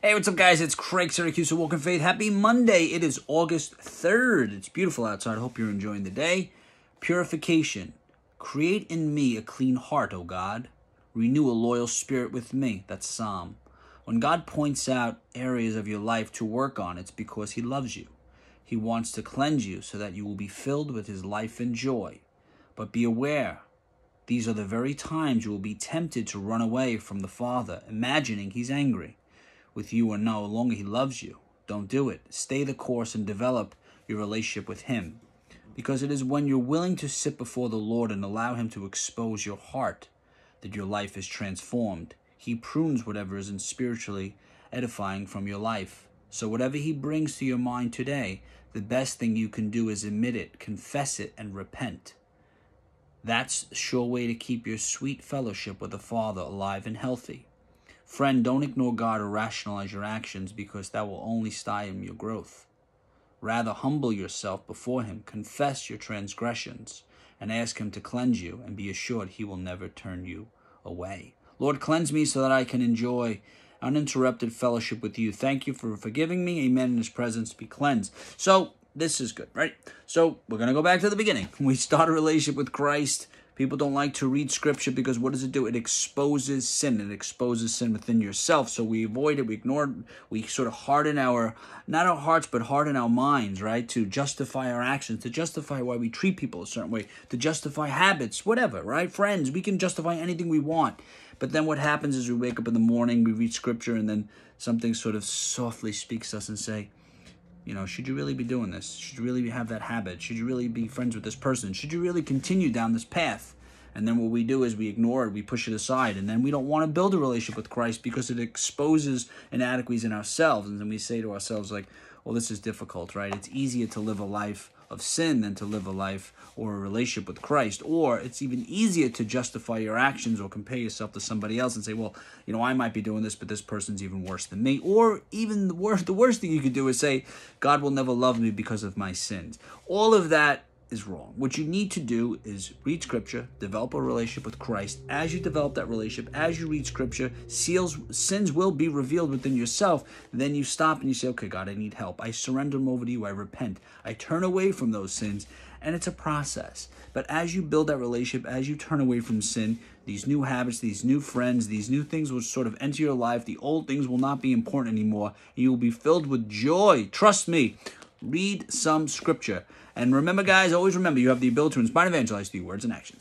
Hey, what's up, guys? It's Craig Syracusa, Walk in Faith. Happy Monday. It is August 3rd. It's beautiful outside. I hope you're enjoying the day. Purification. Create in me a clean heart, O God. Renew a loyal spirit with me. That's Psalm. When God points out areas of your life to work on, it's because He loves you. He wants to cleanse you so that you will be filled with His life and joy. But be aware, these are the very times you will be tempted to run away from the Father, imagining He's angry with you or no longer He loves you. Don't do it. Stay the course and develop your relationship with Him. Because it is when you're willing to sit before the Lord and allow Him to expose your heart that your life is transformed. He prunes whatever isn't spiritually edifying from your life. So whatever He brings to your mind today, the best thing you can do is admit it, confess it, and repent. That's a sure way to keep your sweet fellowship with the Father alive and healthy. Friend, don't ignore God or rationalize your actions, because that will only stymie your growth. Rather, humble yourself before Him, confess your transgressions, and ask Him to cleanse you, and be assured He will never turn you away. Lord, cleanse me so that I can enjoy uninterrupted fellowship with you. Thank you for forgiving me. Amen. In His presence, be cleansed. So, this is good, right? So, we're going to go back to the beginning. We start a relationship with Christ. People don't like to read Scripture because what does it do? It exposes sin. It exposes sin within yourself. So we avoid it. We ignore it. We sort of harden not our hearts, but harden our minds, right? To justify our actions, to justify why we treat people a certain way, to justify habits, whatever, right? Friends, we can justify anything we want. But then what happens is we wake up in the morning, we read Scripture, and then something sort of softly speaks to us and say, should you really be doing this? Should you really have that habit? Should you really be friends with this person? Should you really continue down this path? And then what we do is we ignore it, we push it aside, and then we don't want to build a relationship with Christ because it exposes inadequacies in ourselves. And then we say to ourselves, like, well, this is difficult, right? It's easier to live a life of sin than to live a life or a relationship with Christ. Or it's even easier to justify your actions or compare yourself to somebody else and say, well, I might be doing this, but this person's even worse than me. Or even the worst thing you could do is say, God will never love me because of my sins. All of that is wrong. What you need to do is read Scripture, develop a relationship with Christ. As you develop that relationship, as you read Scripture, sins will be revealed within yourself. Then you stop and you say, okay, God, I need help. I surrender them over to you. I repent. I turn away from those sins. And it's a process. But as you build that relationship, as you turn away from sin, these new habits, these new friends, these new things will sort of enter your life. The old things will not be important anymore. You will be filled with joy. Trust me. Read some Scripture. And remember, guys, always remember, you have the ability to inspire and evangelize through your words and actions.